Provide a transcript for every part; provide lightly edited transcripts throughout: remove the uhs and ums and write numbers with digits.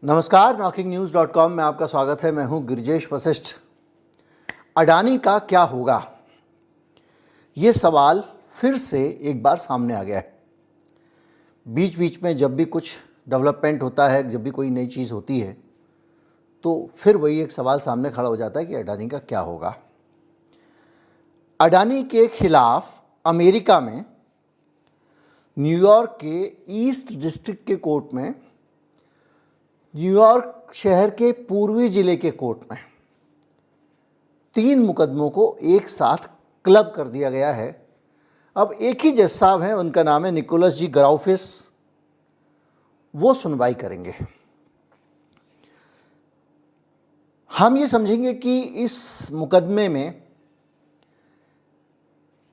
नमस्कार, NockingNews.com में आपका स्वागत है। मैं हूं गिरिजेश वशिष्ठ। अडानी का क्या होगा, ये सवाल फिर से एक बार सामने आ गया है। बीच बीच में जब भी कुछ डेवलपमेंट होता है, जब भी कोई नई चीज़ होती है, तो फिर वही एक सवाल सामने खड़ा हो जाता है कि अडानी का क्या होगा। अडानी के खिलाफ अमेरिका में न्यूयॉर्क के ईस्ट डिस्ट्रिक्ट के कोर्ट में, न्यूयॉर्क शहर के पूर्वी जिले के कोर्ट में 3 मुकदमों को एक साथ क्लब कर दिया गया है। अब एक ही जज साहब हैं, उनका नाम है निकोलस जी ग्राउफिस, वो सुनवाई करेंगे। हम ये समझेंगे कि इस मुकदमे में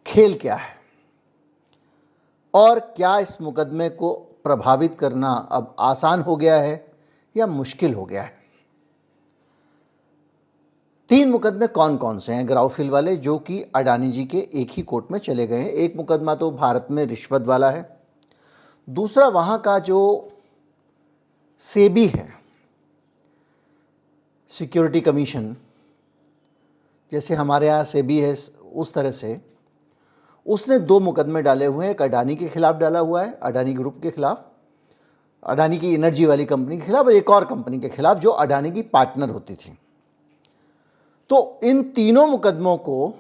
खेल क्या है और क्या इस मुकदमे को प्रभावित करना अब आसान हो गया है या मुश्किल हो गया है। 3 मुकदमे कौन कौन से हैं ग्राउफिल वाले, जो कि अडानी जी के एक ही कोर्ट में चले गए हैं। एक मुकदमा तो भारत में रिश्वत वाला है, दूसरा वहाँ का जो सेबी है, सिक्योरिटी कमीशन, जैसे हमारे यहाँ सेबी है उस तरह से, उसने 2 मुकदमे डाले हुए हैं। एक अडानी के खिलाफ डाला हुआ है, अडानी ग्रुप के खिलाफ, अडानी की एनर्जी वाली कंपनी के खिलाफ, और एक और कंपनी के खिलाफ जो अडानी की पार्टनर होती थी। तो इन तीनों मुकदमों को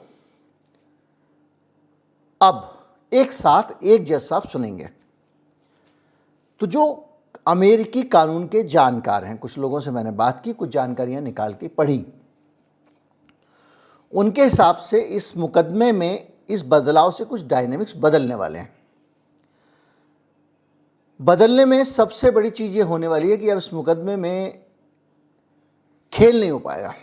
अब एक साथ एक जज साहब सुनेंगे। तो जो अमेरिकी कानून के जानकार हैं, कुछ लोगों से मैंने बात की, कुछ जानकारियां निकाल के पढ़ी, उनके हिसाब से इस मुकदमे में इस बदलाव से कुछ डायनेमिक्स बदलने वाले हैं। बदलने में सबसे बड़ी चीज़ ये होने वाली है कि अब इस मुकदमे में खेल नहीं हो पाएगा।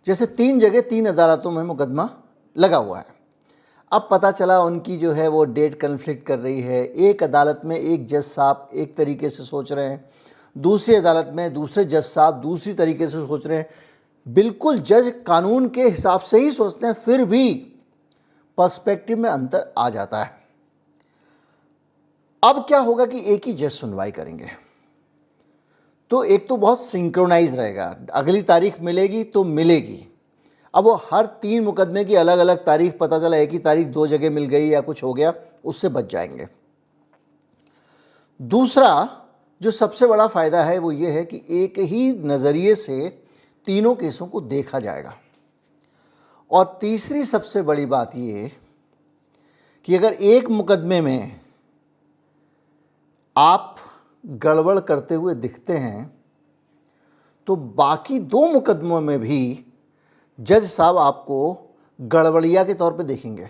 जैसे 3 जगह 3 अदालतों में मुकदमा लगा हुआ है, अब पता चला उनकी जो है वो डेट कन्फ्लिक्ट कर रही है। एक अदालत में एक जज साहब एक तरीके से सोच रहे हैं, दूसरी अदालत में दूसरे जज साहब दूसरी तरीके से सोच रहे हैं। बिल्कुल जज कानून के हिसाब से ही सोचते हैं, फिर भी पर्सपेक्टिव में अंतर आ जाता है। अब क्या होगा कि एक ही जज सुनवाई करेंगे, तो एक तो बहुत सिंक्रोनाइज रहेगा, अगली तारीख मिलेगी तो मिलेगी। अब वो हर 3 मुकदमे की अलग अलग तारीख, पता चला एक ही तारीख 2 जगह मिल गई या कुछ हो गया, उससे बच जाएंगे। दूसरा जो सबसे बड़ा फायदा है वो ये है कि एक ही नज़रिए से तीनों केसों को देखा जाएगा। और तीसरी सबसे बड़ी बात ये कि अगर एक मुकदमे में आप गड़बड़ करते हुए दिखते हैं तो बाकी 2 मुकदमों में भी जज साहब आपको गड़बड़िया के तौर पे देखेंगे।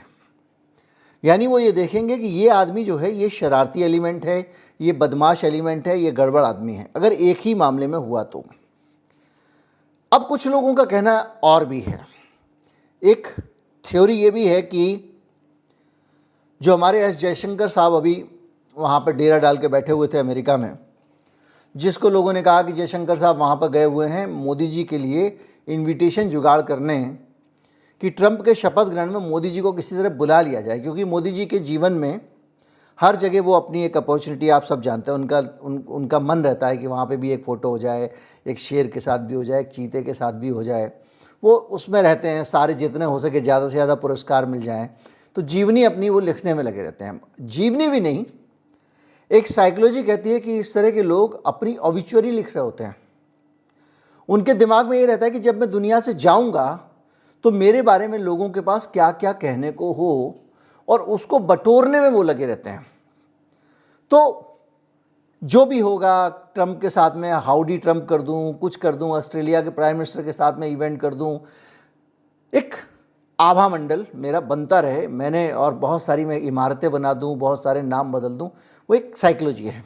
यानी वो ये देखेंगे कि ये आदमी जो है ये शरारती एलिमेंट है, ये बदमाश एलिमेंट है, ये गड़बड़ आदमी है, अगर एक ही मामले में हुआ तो। अब कुछ लोगों का कहना और भी है। एक थ्योरी ये भी है कि जो हमारे एस जयशंकर साहब अभी वहाँ पर डेरा डाल के बैठे हुए थे अमेरिका में, जिसको लोगों ने कहा कि जयशंकर साहब वहाँ पर गए हुए हैं मोदी जी के लिए इनविटेशन जुगाड़ करने कि ट्रंप के शपथ ग्रहण में मोदी जी को किसी तरह बुला लिया जाए, क्योंकि मोदी जी के जीवन में हर जगह वो अपनी एक अपॉर्चुनिटी, आप सब जानते हैं, उनका मन रहता है कि वहाँ पे भी एक फ़ोटो हो जाए, एक शेर के साथ भी हो जाए, एक चीते के साथ भी हो जाए, वो उसमें रहते हैं, सारे जितने हो सके ज़्यादा से ज़्यादा पुरस्कार मिल जाएँ। तो जीवनी अपनी वो लिखने में लगे रहते हैं। जीवनी भी नहीं, एक साइकोलॉजी कहती है कि इस तरह के लोग अपनी ऑबिचुअरी लिख रहे होते हैं। उनके दिमाग में ये रहता है कि जब मैं दुनिया से जाऊंगा तो मेरे बारे में लोगों के पास क्या क्या कहने को हो, और उसको बटोरने में वो लगे रहते हैं। तो जो भी होगा, ट्रंप के साथ में हाउडी ट्रंप कर दूं, कुछ कर दूं, ऑस्ट्रेलिया के प्राइम मिनिस्टर के साथ में इवेंट कर दूं, एक आभा मंडल मेरा बनता रहे, मैंने और बहुत सारी मैं इमारतें बना दूं, बहुत सारे नाम बदल दूं, वो एक साइकोलॉजी है।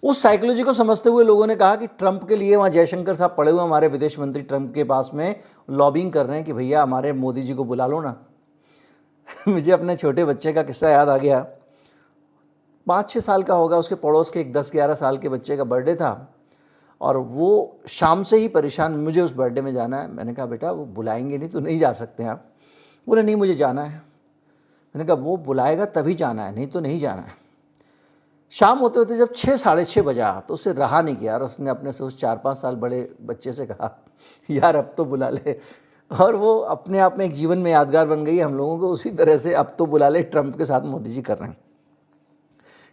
उस साइकोलॉजी को समझते हुए लोगों ने कहा कि ट्रंप के लिए वहाँ जयशंकर साहब पड़े हुए, हमारे विदेश मंत्री ट्रंप के पास में लॉबिंग कर रहे हैं कि भैया हमारे मोदी जी को बुला लो ना। मुझे अपने छोटे बच्चे का किस्सा याद आ गया। 5-6 साल का होगा, उसके पड़ोस के एक 10-11 साल के बच्चे का बर्थडे था, और वो शाम से ही परेशान, मुझे उस बर्थडे में जाना है। मैंने कहा बेटा वो बुलाएंगे नहीं तो नहीं जा सकते आप। बोले नहीं मुझे जाना है। मैंने कहा वो बुलाएगा तभी जाना है, नहीं तो नहीं जाना है। शाम होते होते जब 6 साढ़े 6 बजा तो उसे रहा नहीं गया और उसने अपने से उस 4-5 साल बड़े बच्चे से कहा, यार अब तो बुला ले। और वो अपने आप में एक जीवन में यादगार बन गई हम लोगों को। उसी तरह से अब तो बुला ले ट्रंप के साथ मोदी जी कर रहे हैं,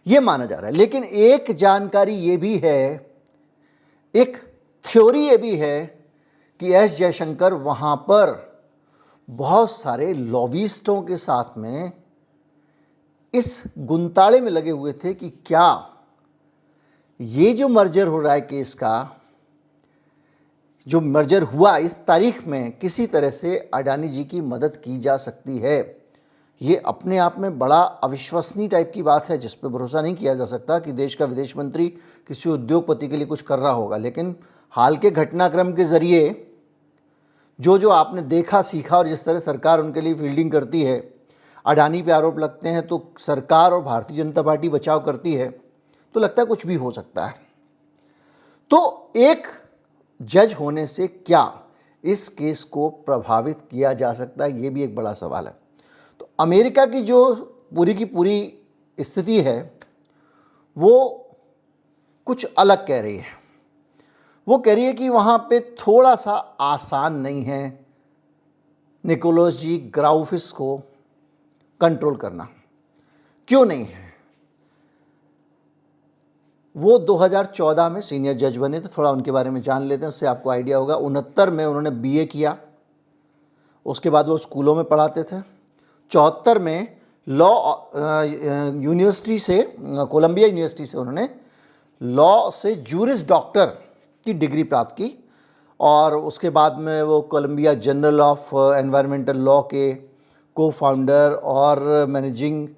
ये माना जा रहा है। लेकिन एक जानकारी ये भी है, एक थ्योरी ये भी है कि एस जयशंकर वहाँ पर बहुत सारे लॉबिस्टों के साथ में इस गुंताले में लगे हुए थे कि क्या ये जो मर्जर हो रहा है केस का, जो मर्जर हुआ इस तारीख में, किसी तरह से अडानी जी की मदद की जा सकती है। ये अपने आप में बड़ा अविश्वसनीय टाइप की बात है जिस पर भरोसा नहीं किया जा सकता कि देश का विदेश मंत्री किसी उद्योगपति के लिए कुछ कर रहा होगा। लेकिन हाल के घटनाक्रम के ज़रिए जो आपने देखा, सीखा और जिस तरह सरकार उनके लिए फील्डिंग करती है, अडानी पे आरोप लगते हैं तो सरकार और भारतीय जनता पार्टी बचाव करती है, तो लगता है कुछ भी हो सकता है। तो एक जज होने से क्या इस केस को प्रभावित किया जा सकता है, ये भी एक बड़ा सवाल है। तो अमेरिका की जो पूरी की पूरी स्थिति है वो कुछ अलग कह रही है। वो कह रही है कि वहाँ पे थोड़ा सा आसान नहीं है निकोलस जी ग्राउफिस को कंट्रोल करना। क्यों नहीं है? वो 2014 में सीनियर जज बने थे। थोड़ा उनके बारे में जान लेते हैं, उससे आपको आइडिया होगा। 69 में उन्होंने बीए किया, उसके बाद वो स्कूलों में पढ़ाते थे। 74 में लॉ यूनिवर्सिटी से, कोलंबिया यूनिवर्सिटी से उन्होंने लॉ से जूरिस डॉक्टर की डिग्री प्राप्त की और उसके बाद में वो Columbia Journal of Environmental Law के को फाउंडर और मैनेजिंग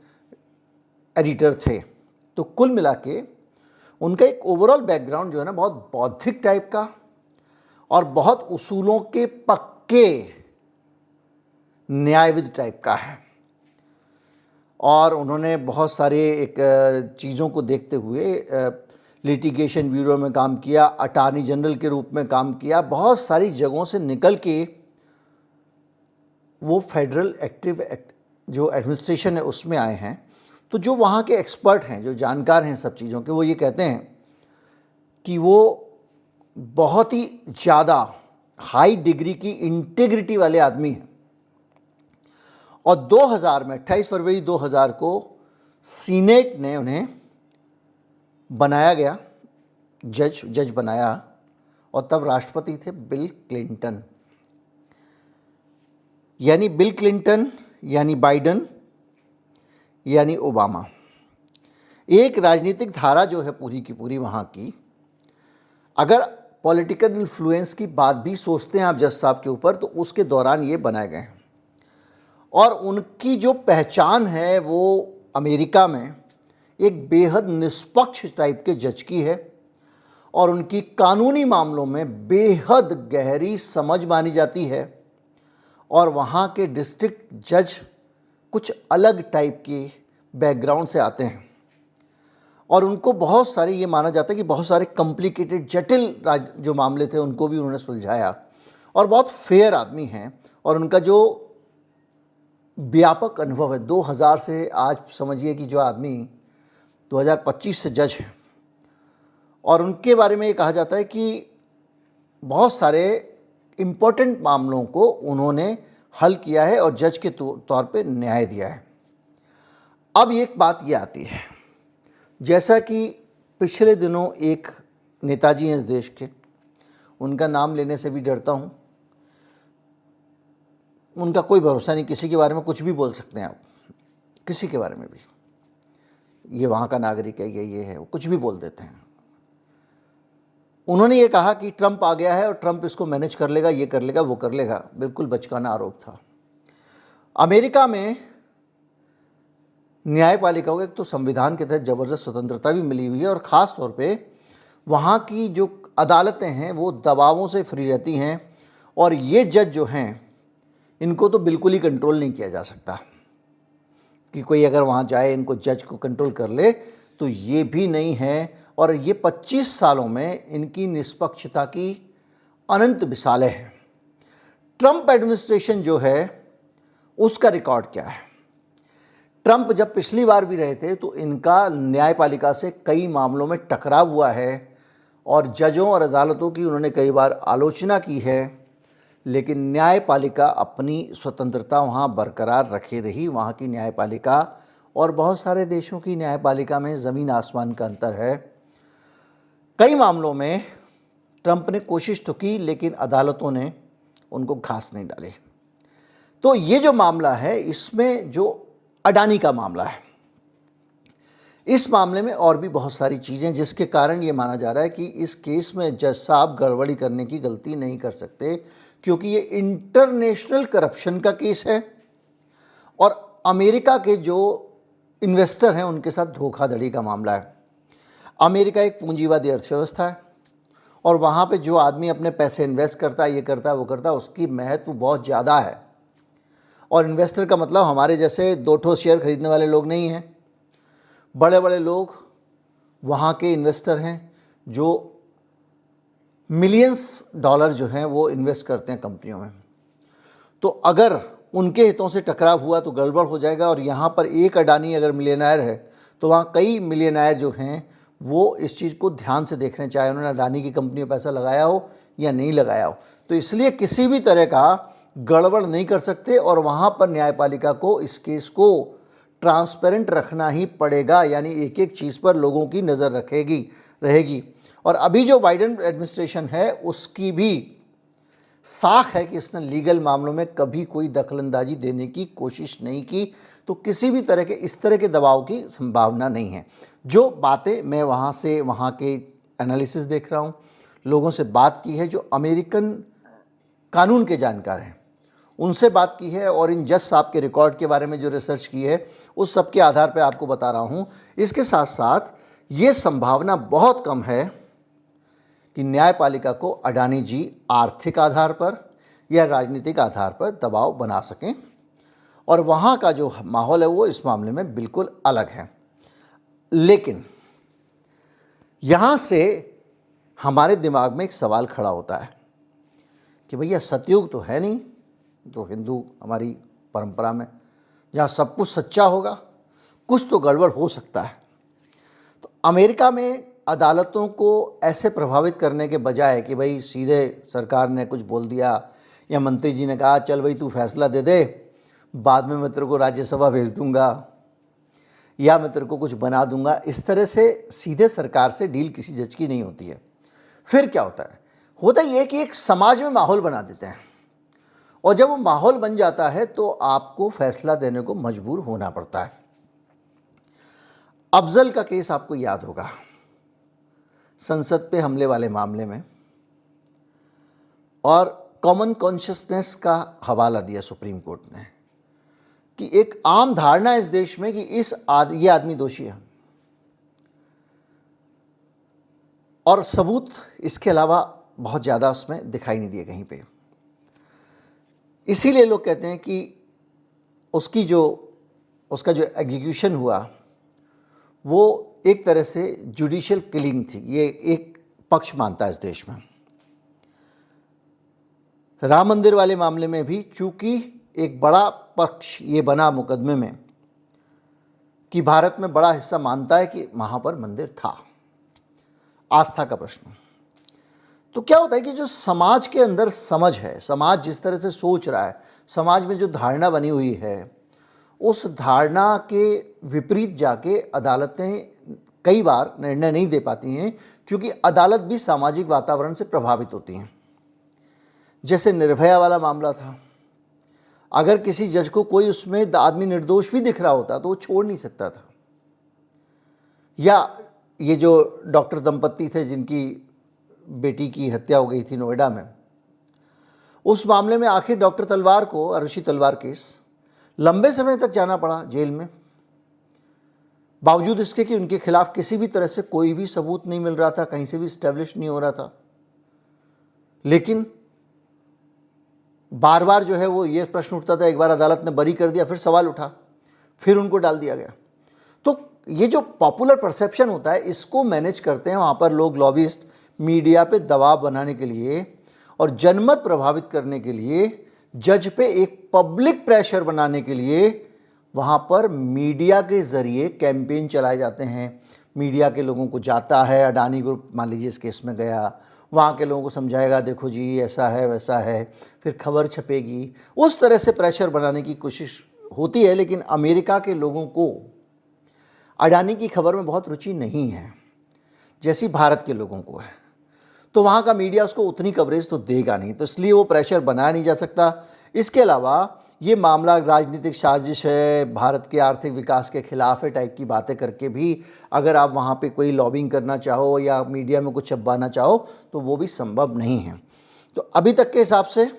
एडिटर थे। तो कुल मिला के उनका एक ओवरऑल बैकग्राउंड जो है ना, बहुत बौद्धिक टाइप का और बहुत उसूलों के पक्के न्यायविद टाइप का है। और उन्होंने बहुत सारे एक चीज़ों को देखते हुए लिटिगेशन ब्यूरो में काम किया, अटॉर्नी जनरल के रूप में काम किया, बहुत सारी जगहों से निकल के वो फेडरल एक्टिव जो एडमिनिस्ट्रेशन है उसमें आए हैं। तो जो वहाँ के एक्सपर्ट हैं, जो जानकार हैं सब चीज़ों के, वो ये कहते हैं कि वो बहुत ही ज़्यादा हाई डिग्री की इंटीग्रिटी वाले आदमी हैं। और 2000 में 28 फरवरी 2000 को सीनेट ने उन्हें बनाया गया, जज बनाया, और तब राष्ट्रपति थे बिल क्लिंटन। यानी बिल क्लिंटन यानी बाइडन यानी ओबामा। एक राजनीतिक धारा जो है पूरी की पूरी वहाँ की, अगर पॉलिटिकल इन्फ्लुएंस की बात भी सोचते हैं आप जज साहब के ऊपर, तो उसके दौरान ये बनाए गए हैं। और उनकी जो पहचान है वो अमेरिका में एक बेहद निष्पक्ष टाइप के जज की है और उनकी कानूनी मामलों में बेहद गहरी समझ मानी जाती है। और वहाँ के डिस्ट्रिक्ट जज कुछ अलग टाइप के बैकग्राउंड से आते हैं और उनको बहुत सारे, ये माना जाता है कि बहुत सारे कॉम्प्लिकेटेड जटिल जो मामले थे उनको भी उन्होंने सुलझाया और बहुत फेयर आदमी हैं। और उनका जो व्यापक अनुभव है, 2000 से आज समझिए कि जो आदमी 2025 से जज है, और उनके बारे में ये कहा जाता है कि बहुत सारे इम्पोर्टेंट मामलों को उन्होंने हल किया है और जज के तौर पे न्याय दिया है। अब एक बात ये आती है, जैसा कि पिछले दिनों एक नेताजी हैं इस देश के, उनका नाम लेने से भी डरता हूँ, उनका कोई भरोसा नहीं, किसी के बारे में कुछ भी बोल सकते हैं आप, किसी के बारे में भी, ये वहाँ का नागरिक है, ये है, वो कुछ भी बोल देते हैं। उन्होंने ये कहा कि ट्रंप आ गया है और ट्रंप इसको मैनेज कर लेगा, ये कर लेगा, वो कर लेगा। बिल्कुल बचकाना आरोप था। अमेरिका में न्यायपालिका को एक तो संविधान के तहत ज़बरदस्त स्वतंत्रता भी मिली हुई है और ख़ास तौर पे वहाँ की जो अदालतें हैं वो दबावों से फ्री रहती हैं। और ये जज जो हैं इनको तो बिल्कुल ही कंट्रोल नहीं किया जा सकता कि कोई अगर वहाँ जाए इनको जज को कंट्रोल कर ले, तो ये भी नहीं है। और ये 25 सालों में इनकी निष्पक्षता की अनंत मिसालें हैं। ट्रंप एडमिनिस्ट्रेशन जो है उसका रिकॉर्ड क्या है? ट्रंप जब पिछली बार भी रहे थे तो इनका न्यायपालिका से कई मामलों में टकराव हुआ है और जजों और अदालतों की उन्होंने कई बार आलोचना की है, लेकिन न्यायपालिका अपनी स्वतंत्रता वहाँ बरकरार रखे रही। वहाँ की न्यायपालिका और बहुत सारे देशों की न्यायपालिका में ज़मीन आसमान का अंतर है। कई मामलों में ट्रंप ने कोशिश तो की, लेकिन अदालतों ने उनको घास नहीं डाली। तो ये जो मामला है, इसमें जो अडानी का मामला है, इस मामले में और भी बहुत सारी चीज़ें जिसके कारण ये माना जा रहा है कि इस केस में जज साहब गड़बड़ी करने की गलती नहीं कर सकते, क्योंकि ये इंटरनेशनल करप्शन का केस है और अमेरिका के जो इन्वेस्टर हैं उनके साथ धोखाधड़ी का मामला है। अमेरिका एक पूंजीवादी अर्थव्यवस्था है और वहाँ पे जो आदमी अपने पैसे इन्वेस्ट करता है, ये करता है, वो करता है, उसकी महत्व बहुत ज़्यादा है। और इन्वेस्टर का मतलब हमारे जैसे 2 शेयर खरीदने वाले लोग नहीं हैं। बड़े बड़े लोग वहाँ के इन्वेस्टर हैं जो मिलियंस डॉलर जो हैं वो इन्वेस्ट करते हैं कंपनियों में। तो अगर उनके हितों से टकराव हुआ तो गड़बड़ हो जाएगा। और यहाँ पर एक अडानी अगर मिलियनेयर है तो वहाँ कई मिलियनेयर जो हैं वो इस चीज़ को ध्यान से देख रहे हैं, चाहे उन्होंने अडानी की कंपनी में पैसा लगाया हो या नहीं लगाया हो। तो इसलिए किसी भी तरह का गड़बड़ नहीं कर सकते और वहाँ पर न्यायपालिका को इस केस को ट्रांसपेरेंट रखना ही पड़ेगा, यानी एक एक चीज़ पर लोगों की नज़र रहेगी। और अभी जो बाइडेन एडमिनिस्ट्रेशन है उसकी भी साख है कि इसने लीगल मामलों में कभी कोई दखलंदाजी देने की कोशिश नहीं की, तो किसी भी तरह के इस तरह के दबाव की संभावना नहीं है। जो बातें मैं वहाँ के एनालिसिस देख रहा हूँ, लोगों से बात की है जो अमेरिकन कानून के जानकार हैं, उनसे बात की है और इन जज साहब के रिकॉर्ड के बारे में जो रिसर्च की है उस सब के आधार पर आपको बता रहा हूँ। इसके साथ साथ ये संभावना बहुत कम है कि न्यायपालिका को अडानी जी आर्थिक आधार पर या राजनीतिक आधार पर दबाव बना सकें, और वहाँ का जो माहौल है वो इस मामले में बिल्कुल अलग है। लेकिन यहाँ से हमारे दिमाग में एक सवाल खड़ा होता है कि भैया सतयुग तो है नहीं, तो हिंदू हमारी परंपरा में जहाँ सब कुछ सच्चा होगा, कुछ तो गड़बड़ हो सकता है। तो अमेरिका में अदालतों को ऐसे प्रभावित करने के बजाय कि भाई सीधे सरकार ने कुछ बोल दिया या मंत्री जी ने कहा चल भाई तू फैसला दे दे, बाद में मैं तेरे को राज्यसभा भेज दूंगा या मैं तेरे को कुछ बना दूंगा, इस तरह से सीधे सरकार से डील किसी जज की नहीं होती है। फिर क्या होता है? होता ये कि एक समाज में माहौल बना देते हैं और जब वो माहौल बन जाता है तो आपको फैसला देने को मजबूर होना पड़ता है। अफजल का केस आपको याद होगा, संसद पे हमले वाले मामले में, और कॉमन कॉन्शियसनेस का हवाला दिया सुप्रीम कोर्ट ने कि एक आम धारणा इस देश में कि ये आदमी दोषी है और सबूत इसके अलावा बहुत ज़्यादा उसमें दिखाई नहीं दिए कहीं पे। इसीलिए लोग कहते हैं कि उसका जो एग्जीक्यूशन हुआ वो एक तरह से जुडिशियल किलिंग थी। ये एक पक्ष मानता है इस देश में। राम मंदिर वाले मामले में भी चूंकि एक बड़ा पक्ष ये बना मुकदमे में कि भारत में बड़ा हिस्सा मानता है कि वहाँ पर मंदिर था, आस्था का प्रश्न। तो क्या होता है कि जो समाज के अंदर समझ है, समाज जिस तरह से सोच रहा है, समाज में जो धारणा बनी हुई है, उस धारणा के विपरीत जाके अदालतें कई बार निर्णय नहीं दे पाती हैं, क्योंकि अदालत भी सामाजिक वातावरण से प्रभावित होती हैं। जैसे निर्भया वाला मामला था, अगर किसी जज को कोई उसमें आदमी निर्दोष भी दिख रहा होता तो वो छोड़ नहीं सकता था। या ये जो डॉक्टर दंपत्ति थे जिनकी बेटी की हत्या हो गई थी नोएडा में, उस मामले में आखिर डॉक्टर तलवार को, अरुषि तलवार केस, लंबे समय तक जाना पड़ा जेल में, बावजूद इसके कि उनके खिलाफ किसी भी तरह से कोई भी सबूत नहीं मिल रहा था, कहीं से भी स्टैब्लिश नहीं हो रहा था। लेकिन बार बार जो है वो ये प्रश्न उठता था, एक बार अदालत ने बरी कर दिया, फिर सवाल उठा, फिर उनको डाल दिया गया। तो ये जो पॉपुलर परसेप्शन होता है, इसको मैनेज करते हैं वहाँ पर लोग, लॉबिस्ट, मीडिया पे दबाव बनाने के लिए और जनमत प्रभावित करने के लिए, जज पे एक पब्लिक प्रेशर बनाने के लिए वहाँ पर मीडिया के ज़रिए कैंपेन चलाए जाते हैं, मीडिया के लोगों को जाता है, अडानी ग्रुप मान लीजिए इस केस में गया, वहाँ के लोगों को समझाएगा देखो जी ऐसा है वैसा है, फिर खबर छपेगी, उस तरह से प्रेशर बनाने की कोशिश होती है। लेकिन अमेरिका के लोगों को अडानी की खबर में बहुत रुचि नहीं है जैसी भारत के लोगों को है, तो वहाँ का मीडिया उसको उतनी कवरेज तो देगा नहीं, तो इसलिए वो प्रेशर बनाया नहीं जा सकता। इसके अलावा ये मामला राजनीतिक साजिश है, भारत के आर्थिक विकास के खिलाफ है टाइप की बातें करके भी अगर आप वहाँ पे कोई लॉबिंग करना चाहो या मीडिया में कुछ छपवाना चाहो तो वो भी संभव नहीं है। तो अभी तक के हिसाब से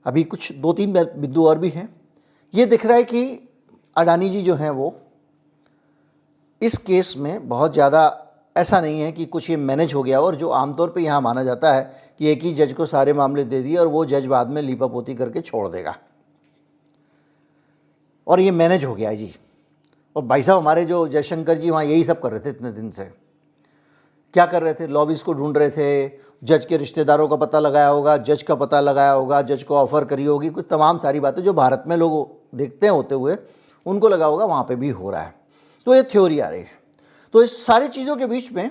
अभी कुछ 2-3 बिंदु और भी हैं। ये दिख रहा है कि अडानी जी जो हैं वो इस केस में बहुत ज़्यादा ऐसा नहीं है कि कुछ ये मैनेज हो गया, और जो आमतौर पे यहाँ माना जाता है कि एक ही जज को सारे मामले दे दिए और वो जज बाद में लीपापोती करके छोड़ देगा, और ये मैनेज हो गया है जी। और भाई साहब हमारे जो जयशंकर जी वहाँ यही सब कर रहे थे इतने दिन से। क्या कर रहे थे? लॉबीज़ को ढूंढ रहे थे, जज के रिश्तेदारों का पता लगाया होगा, जज का पता लगाया होगा, जज को ऑफ़र करी होगी, कुछ तमाम सारी बातें जो भारत में लोग देखते हैं होते हुए उनको लगा होगा वहाँ पे भी हो रहा है। तो ये थ्योरी आ रही है। तो इस सारी चीज़ों के बीच में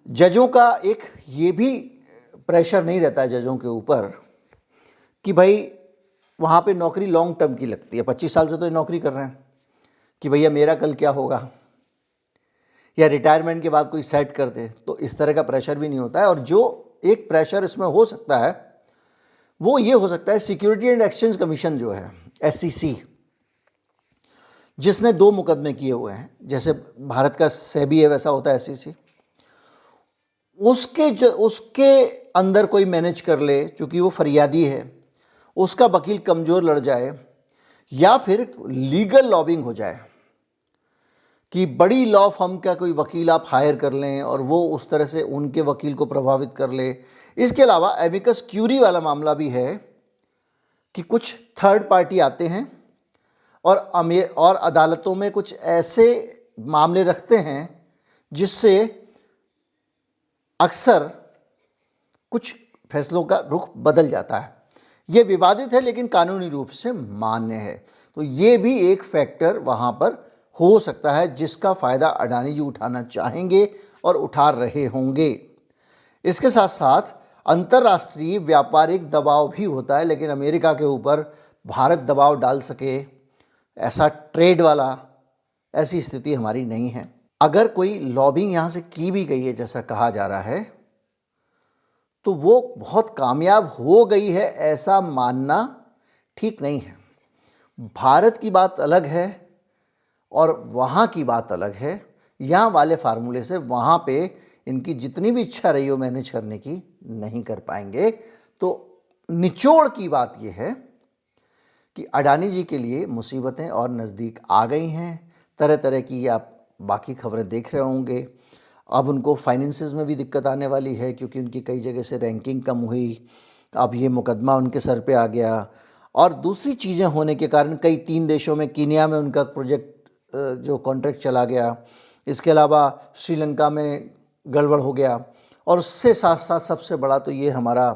जजों का एक ये भी प्रेशर नहीं रहता है जजों के ऊपर कि भाई वहाँ पे नौकरी लॉन्ग टर्म की लगती है, 25 साल से तो ये नौकरी कर रहे हैं कि भैया मेरा कल क्या होगा, या रिटायरमेंट के बाद कोई सेट कर दे, तो इस तरह का प्रेशर भी नहीं होता है। और जो एक प्रेशर इसमें हो सकता है वो ये हो सकता है, सिक्योरिटी एंड एक्सचेंज कमीशन जो है SEC, जिसने 2 मुकदमे किए हुए हैं, जैसे भारत का सेबी है वैसा होता है SEC, उसके अंदर कोई मैनेज कर ले, चूँकि वो फरियादी है, उसका वकील कमज़ोर लड़ जाए, या फिर लीगल लॉबिंग हो जाए कि बड़ी लॉ फर्म का कोई वकील आप हायर कर लें और वो उस तरह से उनके वकील को प्रभावित कर ले। इसके अलावा एमिकस क्यूरी वाला मामला भी है कि कुछ थर्ड पार्टी आते हैं और अदालतों में कुछ ऐसे मामले रखते हैं जिससे अक्सर कुछ फैसलों का रुख बदल जाता है। ये विवादित है लेकिन कानूनी रूप से मान्य है। तो ये भी एक फैक्टर वहाँ पर हो सकता है जिसका फ़ायदा अडानी जी उठाना चाहेंगे और उठा रहे होंगे। इसके साथ साथ अंतर्राष्ट्रीय व्यापारिक दबाव भी होता है, लेकिन अमेरिका के ऊपर भारत दबाव डाल सके ऐसा ट्रेड वाला ऐसी स्थिति हमारी नहीं है। अगर कोई लॉबिंग यहाँ से की भी गई है जैसा कहा जा रहा है, तो वो बहुत कामयाब हो गई है ऐसा मानना ठीक नहीं है। भारत की बात अलग है और वहाँ की बात अलग है। यहाँ वाले फार्मूले से वहाँ पे इनकी जितनी भी इच्छा रही हो मैनेज करने की नहीं कर पाएंगे। तो निचोड़ की बात यह है कि अडानी जी के लिए मुसीबतें और नज़दीक आ गई हैं। तरह तरह की आप बाकी खबरें देख रहे होंगे। अब उनको फाइनेंसेस में भी दिक्कत आने वाली है क्योंकि उनकी कई जगह से रैंकिंग कम हुई, अब ये मुकदमा उनके सर पे आ गया, और दूसरी चीज़ें होने के कारण कई 3 देशों में, कीनिया में उनका प्रोजेक्ट जो कॉन्ट्रैक्ट चला गया, इसके अलावा श्रीलंका में गड़बड़ हो गया, और उससे साथ साथ सबसे बड़ा तो ये हमारा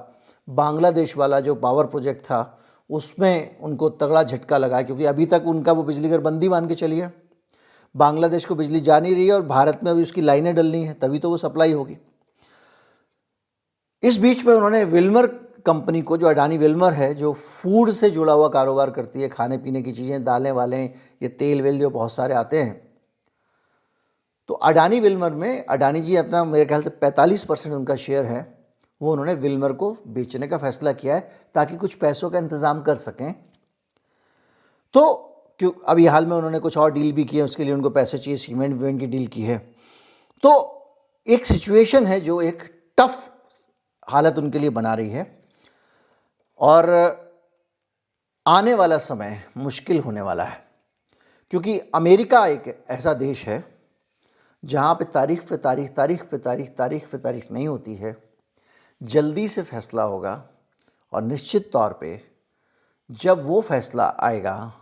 बांग्लादेश वाला जो पावर प्रोजेक्ट था उसमें उनको तगड़ा झटका लगा, क्योंकि अभी तक उनका वो बिजली घर बंदी मान के चलिए, बांग्लादेश को बिजली जा नहीं रही है और भारत में अभी उसकी लाइनें डलनी है तभी तो वो सप्लाई होगी। इस बीच में उन्होंने विल्मर कंपनी को, जो अडानी विल्मर है, जो फूड से जुड़ा हुआ कारोबार करती है, खाने पीने की चीज़ें, दालें वालें, ये तेल वेल जो बहुत सारे आते हैं, तो अडानी विल्मर में अडानी जी अपना मेरे ख्याल से 45% उनका शेयर है, वो उन्होंने विल्मर को बेचने का फैसला किया है ताकि कुछ पैसों का इंतज़ाम कर सकें। तो क्यों अभी हाल में उन्होंने कुछ और डील भी किए, उसके लिए उनको पैसे चाहिए, सीमेंट वेमेंट की डील की है। तो एक सिचुएशन है जो एक टफ हालत उनके लिए बना रही है, और आने वाला समय मुश्किल होने वाला है, क्योंकि अमेरिका एक ऐसा देश है जहाँ पे तारीख पे तारीख नहीं होती है। जल्दी से फैसला होगा, और निश्चित तौर पे जब वो फैसला आएगा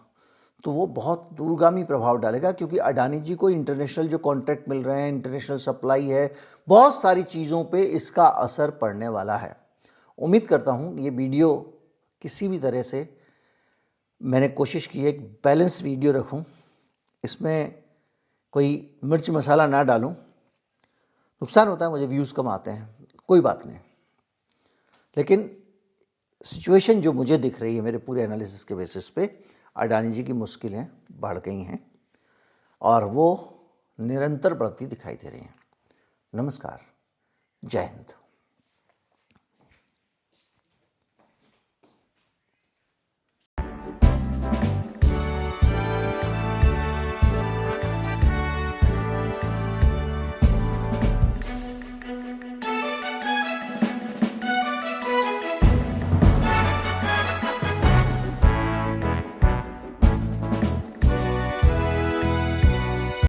तो वो बहुत दूरगामी प्रभाव डालेगा, क्योंकि अडानी जी को इंटरनेशनल जो कॉन्ट्रैक्ट मिल रहे हैं, इंटरनेशनल सप्लाई है, बहुत सारी चीज़ों पे इसका असर पड़ने वाला है। उम्मीद करता हूँ ये वीडियो किसी भी तरह से मैंने कोशिश की है एक बैलेंस वीडियो रखूं, इसमें कोई मिर्च मसाला ना डालूं। नुकसान होता है, मुझे व्यूज़ कम आते हैं, कोई बात नहीं, लेकिन सिचुएशन जो मुझे दिख रही है मेरे पूरे एनालिसिस के बेसिस पे, अडानी जी की मुश्किलें बढ़ गई हैं और वो निरंतर बढ़ती दिखाई दे रही हैं। नमस्कार, जय हिंद।